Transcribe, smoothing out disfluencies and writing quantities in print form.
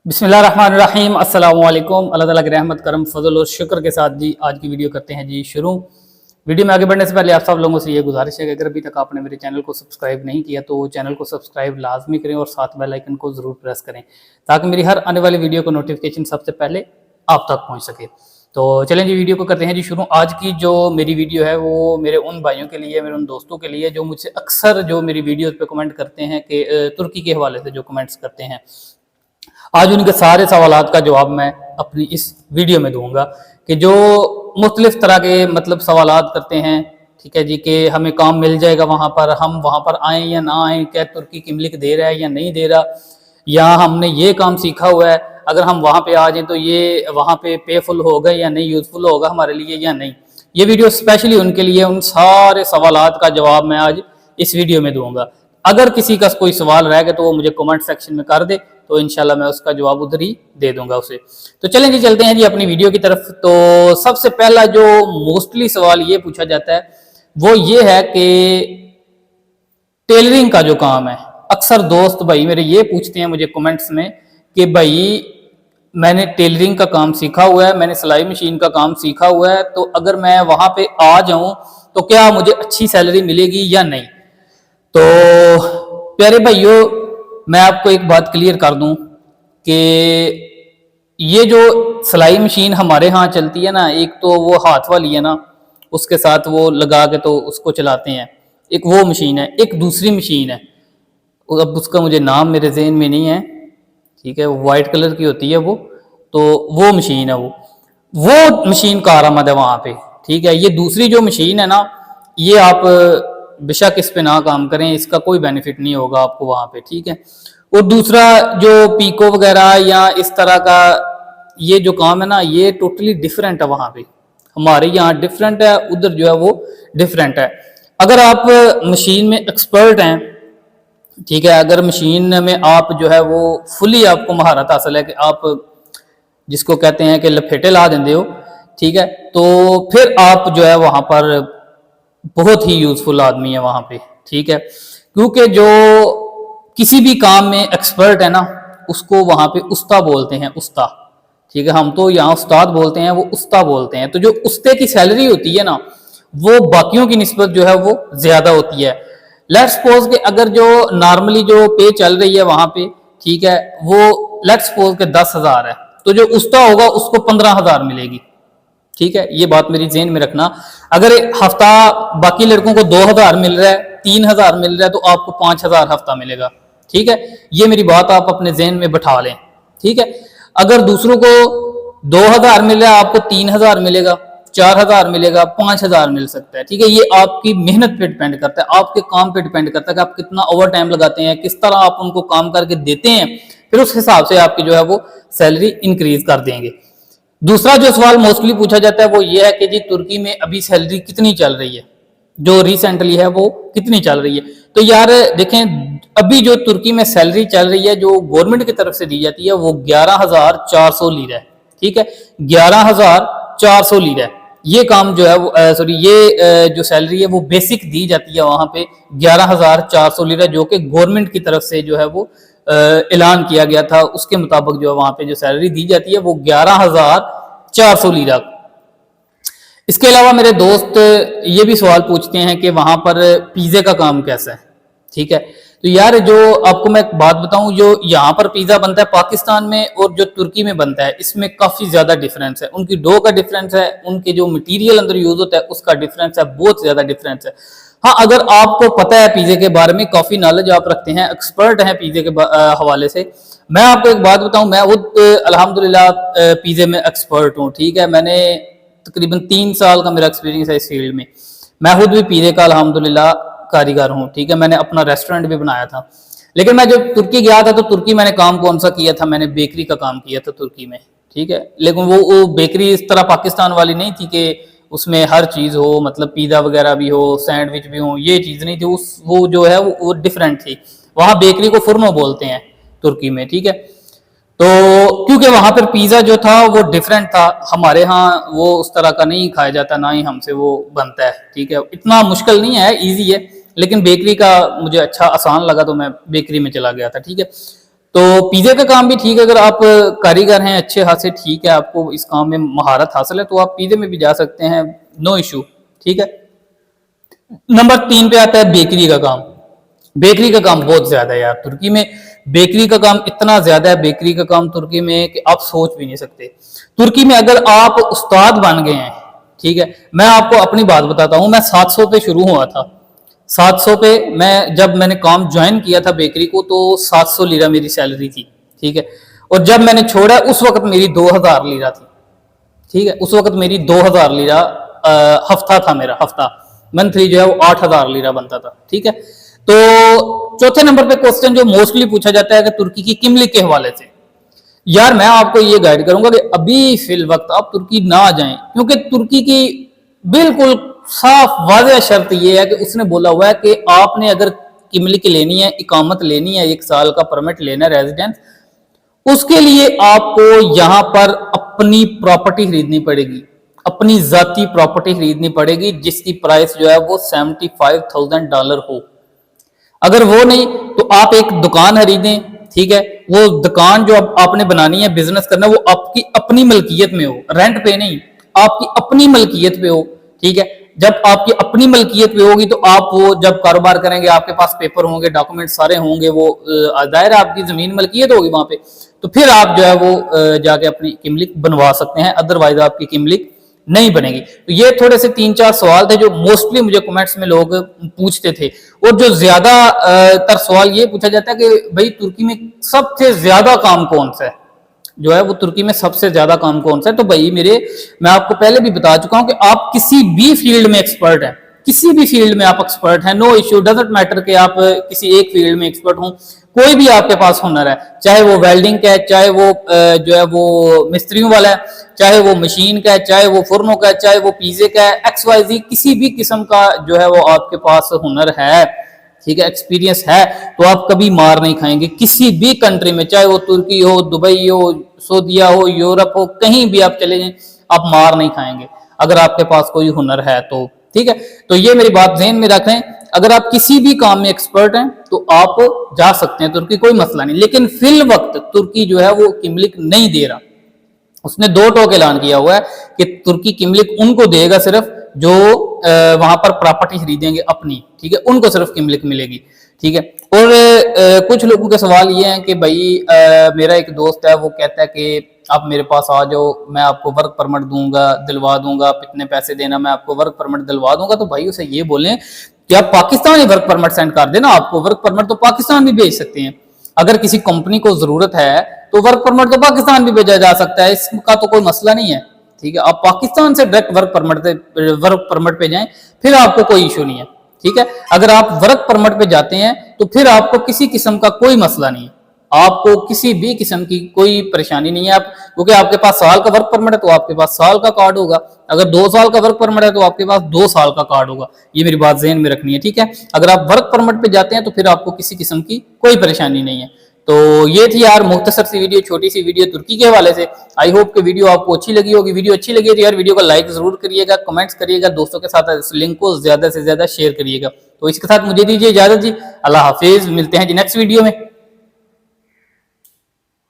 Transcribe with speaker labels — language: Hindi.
Speaker 1: बिस्मिल्लाहिर्रहमानिर्रहीम अस्सलाम वालेकुम। अल्लाह ताला की रहमत करम फजल और शुक्र के साथ जी आज की वीडियो करते हैं जी शुरू। वीडियो में आगे बढ़ने से पहले आप सब लोगों से ये गुजारिश है कि अगर अभी तक आपने मेरे चैनल को सब्सक्राइब नहीं किया तो चैनल को सब्सक्राइब लाजमी करें और साथ बेल आइकन को ज़रूर प्रेस करें ताकि मेरी हर आने वाली वीडियो को नोटिफिकेशन सबसे पहले आप तक पहुँच सके। तो चलें जी वीडियो को करते हैं जी शुरू। आज की जो मेरी वीडियो है वो मेरे उन भाइयों के लिए, मेरे उन दोस्तों के लिए जो मुझसे अक्सर जो मेरी वीडियोज़ पे कमेंट करते हैं कि तुर्की के हवाले से जो कमेंट्स करते हैं, आज उनके सारे सवालात का जवाब मैं अपनी इस वीडियो में दूंगा कि जो मुख्तलिफ तरह के मतलब सवालात करते हैं, ठीक है जी, कि हमें काम मिल जाएगा वहाँ पर, हम वहाँ पर आएँ या ना आएँ, क्या तुर्की किमलिक दे रहा है या नहीं दे रहा, या हमने ये काम सीखा हुआ है अगर हम वहाँ पे आ जाएं तो ये वहाँ पे पेफुल होगा या नहीं, यूज़फुल होगा हमारे लिए या नहीं। ये वीडियो स्पेशली उनके लिए, उन सारे सवालात का जवाब मैं आज इस वीडियो में दूंगा। अगर किसी का कोई सवाल रह गया तो वो मुझे कमेंट सेक्शन में कर दे तो इंशाल्लाह मैं उसका जवाब उधर ही दे दूंगा उसे। तो चलें जी चलते हैं जी अपनी वीडियो की तरफ। तो सबसे पहला जो मोस्टली सवाल ये पूछा जाता है वो ये है कि टेलरिंग का जो काम है, अक्सर दोस्त भाई मेरे ये पूछते हैं मुझे कमेंट्स में कि भाई मैंने टेलरिंग का काम सीखा हुआ है, मैंने सिलाई मशीन का काम सीखा हुआ है, तो अगर मैं वहां पे आ जाऊं तो क्या मुझे अच्छी सैलरी मिलेगी या नहीं। तो प्यारे भाइयों, मैं आपको एक बात क्लियर कर दूं कि ये जो सिलाई मशीन हमारे यहाँ चलती है ना, एक तो वो हाथ वाली है ना, उसके साथ वो लगा के तो उसको चलाते हैं, एक वो मशीन है, एक दूसरी मशीन है, अब उसका मुझे नाम मेरे जहन में नहीं है, ठीक है, वाइट कलर की होती है वो, तो वो मशीन है, वो मशीन कारआमद है वहाँ पे, ठीक है। ये दूसरी जो मशीन है ना, ये आप बेशक इस पे ना काम करें, इसका कोई बेनिफिट नहीं होगा आपको वहाँ पे, ठीक है। और दूसरा जो पीको वगैरह या इस तरह का ये जो काम है ना, ये टोटली डिफरेंट है वहाँ पे, हमारे यहाँ डिफरेंट है, उधर जो है वो डिफरेंट है। अगर आप मशीन में एक्सपर्ट हैं, ठीक है, अगर मशीन में आप जो है वो फुली आपको महारत हासिल है कि आप जिसको कहते हैं कि लपेटे ला देंगे हो, ठीक है, तो फिर आप जो है वहाँ पर बहुत ही यूजफुल आदमी है वहाँ पे, ठीक है। क्योंकि जो किसी भी काम में एक्सपर्ट है ना, उसको वहाँ पे उस्ता बोलते हैं, उस्ता, ठीक है। हम तो यहाँ उस्ताद बोलते हैं, वो उस्ता बोलते हैं। तो जो उस्ते की सैलरी होती है ना, वो बाकियों की निस्बत जो है वो ज्यादा होती है। लेट्स सपोज के अगर जो नॉर्मली जो पे चल रही है वहां पे, ठीक है, वो लेट्स सपोज के 10,000 है, तो जो उस्ता होगा उसको 15,000 मिलेगी, ठीक है। ये बात मेरी जेहन में रखना। अगर हफ्ता बाकी लड़कों को 2,000 मिल रहा है, 3,000 मिल रहा है, तो आपको 5,000 हफ्ता मिलेगा, ठीक है। ये मेरी बात आप अपने जेहन में बैठा लें, ठीक है। अगर दूसरों को 2,000 मिल रहा है, आपको 3,000 मिलेगा, 4,000 मिलेगा, 5,000 मिल सकता है, ठीक है। ये आपकी मेहनत पे डिपेंड करता है, आपके काम पे डिपेंड करता है कि आप कितना ओवर टाइम लगाते हैं, किस तरह आप उनको काम करके देते हैं, फिर उस हिसाब से आपकी जो है वो सैलरी इंक्रीज कर देंगे। दूसरा जो सवाल मोस्टली पूछा जाता है वो ये है कि जी तुर्की में अभी सैलरी कितनी चल रही है, जो रिसेंटली है वो कितनी चल रही है। तो यार देखें, अभी जो तुर्की में सैलरी चल रही है जो गवर्नमेंट की तरफ से दी जाती है वो 11,400 लीरा है, ठीक है, 11,400 लीरा है। ये काम जो है वो सॉरी ये जो सैलरी है वो बेसिक दी जाती है वहां पे 11,400 लीरा, जो कि गवर्नमेंट की तरफ से जो है वो ऐलान किया गया था, उसके मुताबिक जो है वहां पे जो सैलरी दी जाती है वो 11,400 लीरा। इसके अलावा मेरे दोस्त ये भी सवाल पूछते हैं कि वहां पर पिज्जे का काम कैसा है, ठीक है। तो यार जो आपको मैं एक बात बताऊं, जो यहाँ पर पिज्जा बनता है पाकिस्तान में और जो तुर्की में बनता है, इसमें काफी ज्यादा डिफरेंस है। उनकी डो का डिफरेंस है, उनके जो मटेरियल अंदर यूज होता है उसका डिफरेंस है, बहुत ज्यादा डिफरेंस है। हाँ, अगर आपको पता है पिज्जे के बारे में, काफी नॉलेज आप रखते हैं, एक्सपर्ट हैं पिज्जे के हवाले से, मैं आपको एक बात बताऊं, मैं खुद अल्हम्दुलिल्लाह पिज्जे में एक्सपर्ट हूँ, ठीक है। मैंने तकरीबन 3 साल का मेरा एक्सपीरियंस है इस फील्ड में। मैं खुद भी पिज्जे का अल्हम्दुलिल्लाह कारीगर हूँ, ठीक है। मैंने अपना रेस्टोरेंट भी बनाया था। लेकिन मैं जब तुर्की गया था तो तुर्की मैंने काम कौन सा किया था, मैंने बेकरी का काम किया था तुर्की में, ठीक है। लेकिन वो बेकरी इस तरह पाकिस्तान वाली नहीं थी कि उसमें हर चीज हो, मतलब पिज्जा वगैरह भी हो, सैंडविच भी हो, ये चीज नहीं थी। वो जो है वो डिफरेंट थी। वहां बेकरी को फुरनो बोलते हैं तुर्की में, ठीक है। तो क्योंकि वहां पर पिज्जा जो था वो डिफरेंट था, हमारे यहाँ वो उस तरह का नहीं खाया जाता, ना ही हमसे वो बनता है, ठीक है। इतना मुश्किल नहीं है, इजी है, लेकिन बेकरी का मुझे अच्छा आसान लगा तो मैं बेकरी में चला गया था, ठीक है। तो पिज्जे का काम भी ठीक है, अगर आप कारीगर हैं अच्छे खासे, ठीक है, आपको इस काम में महारत हासिल है, तो आप पिज्जे में भी जा सकते हैं, नो इशू, ठीक है। नंबर 3 पे आता है बेकरी का काम। बेकरी का काम बहुत ज्यादा है यार तुर्की में, बेकरी का काम इतना ज्यादा है, बेकरी का काम तुर्की में कि आप सोच भी नहीं सकते। तुर्की में अगर आप उस्ताद बन गए हैं, ठीक है, मैं आपको अपनी बात बताता हूं, मैं 700 पे शुरू हुआ था। 700 पे जब मैंने काम ज्वाइन किया था बेकरी को, तो 700 लीरा मेरी सैलरी थी, ठीक है। और जब मैंने छोड़ा उस वक्त मेरी 2000 लीरा थी, ठीक है, उस वक्त मेरी 2000 लीरा हफ्ता था, मेरा हफ्ता मंथली जो है वो 8000 लीरा बनता था, ठीक है। तो चौथे नंबर पे क्वेश्चन जो मोस्टली पूछा जाता है कि तुर्की की किमलिक के हवाले से, यार मैं आपको ये गाइड करूंगा कि अभी फिल वक्त आप तुर्की ना जाएं, क्योंकि तुर्की की बिल्कुल साफ वाज़ेह शर्त ये है कि उसने बोला हुआ है कि आपने अगर किमलिक लेनी है, इकामत लेनी है, 1 साल का परमिट लेना है, रेजिडेंस, उसके लिए आपको यहां पर अपनी प्रॉपर्टी खरीदनी पड़ेगी, अपनी जाती प्रॉपर्टी खरीदनी पड़ेगी, जिसकी प्राइस जो है वो $75,000 हो। अगर वो नहीं तो आप एक दुकान खरीदें, ठीक है, वो दुकान जो आपने बनानी है, बिजनेस करना, वो आपकी अपनी मलकियत में हो, रेंट पे नहीं, आपकी अपनी मलकियत पे हो, ठीक है। जब आपकी अपनी मलकियत पे होगी तो आप वो जब कारोबार करेंगे, आपके पास पेपर होंगे, डॉक्यूमेंट सारे होंगे, वो दायरा आपकी जमीन मलकियत होगी वहां पे, तो फिर आप जो है वो जाके अपनी किमलिक बनवा सकते हैं, अदरवाइज आपकी किमलिक नहीं बनेगी। तो ये थोड़े से 3-4 सवाल थे जो मोस्टली मुझे कमेंट्स में लोग पूछते थे, और जो ज्यादा तर सवाल ये पूछा जाता है कि भाई तुर्की में सबसे ज्यादा काम कौन सा है, जो है वो तुर्की में सबसे ज्यादा काम कौन सा है। तो भाई मैं आपको पहले भी बता चुका हूं कि आप किसी भी फील्ड में एक्सपर्ट हैं, किसी भी फील्ड में आप एक्सपर्ट हैं, नो इश्यू, डजंट मैटर कि आप किसी एक फील्ड में एक्सपर्ट हों, कोई भी आपके पास हुनर है, चाहे वो वेल्डिंग का है, चाहे वो जो है वो मिस्त्रियों वाला है, चाहे वो मशीन का है, चाहे वो फुर्नों का है, चाहे वो पिज्जे का है, XYZ किसी भी किस्म का जो है वो आपके पास हुनर है, ठीक है, एक्सपीरियंस है, तो आप कभी मार नहीं खाएंगे किसी भी कंट्री में, चाहे वो तुर्की हो, दुबई हो, सऊदीया हो, यूरोप हो, कहीं भी आप चले जाएं, आप मार नहीं खाएंगे अगर आपके पास कोई हुनर है तो, ठीक है। तो ये मेरी बात ध्यान में रखें, अगर आप किसी भी काम में एक्सपर्ट हैं तो आप जा सकते हैं तुर्की, कोई मसला नहीं। लेकिन फिल वक्त तुर्की जो है वो किमलिक नहीं दे रहा, उसने 2 टोक ऐलान किया हुआ है कि तुर्की किमलिक उनको देगा सिर्फ जो वहां पर प्रॉपर्टी खरीदेंगे अपनी, ठीक है, उनको सिर्फ किमलिक मिलेगी, ठीक है। और कुछ लोगों के सवाल ये हैं कि भाई मेरा एक दोस्त है, वो कहता है कि आप मेरे पास आ जाओ, मैं आपको वर्क परमिट दूंगा, दिलवा दूंगा, आप इतने पैसे देना, मैं आपको वर्क परमिट दिलवा दूंगा। तो भाई उसे ये बोलें कि आप पाकिस्तानी वर्क परमिट सेंड कर देना, आपको वर्क परमिट तो पाकिस्तान भी भेज सकते हैं, अगर किसी कंपनी को जरूरत है तो वर्क परमिट तो पाकिस्तान भी भेजा जा सकता है, इसका तो कोई मसला नहीं है, ठीक है। आप पाकिस्तान से डायरेक्ट वर्क परमिट पे जाएं, फिर आपको कोई इशू नहीं है, ठीक है। अगर आप वर्क परमिट पे जाते हैं तो फिर आपको किसी किस्म का कोई मसला नहीं है, आपको किसी भी किस्म की कोई परेशानी नहीं है, आप क्योंकि आपके पास साल का वर्क परमिट है तो आपके पास साल का कार्ड होगा, अगर 2 साल का वर्क परमिट है तो आपके पास 2 साल का कार्ड होगा, ये मेरी बात ज़हन में रखनी है, ठीक है। अगर आप वर्क परमिट पे जाते हैं तो फिर आपको किसी किस्म की कोई परेशानी नहीं है। तो ये थी यार मुख्तसर सी वीडियो, छोटी सी वीडियो तुर्की के हवाले से। आई होप कि वीडियो आपको अच्छी लगी होगी। वीडियो अच्छी लगी तो यार वीडियो को लाइक जरूर करिएगा, कमेंट्स करिएगा, दोस्तों के साथ इस लिंक को ज्यादा से ज्यादा शेयर करिएगा। तो इसके साथ मुझे दीजिए इजाजत जी, अल्लाह हाफिज, मिलते हैं जी नेक्स्ट वीडियो में।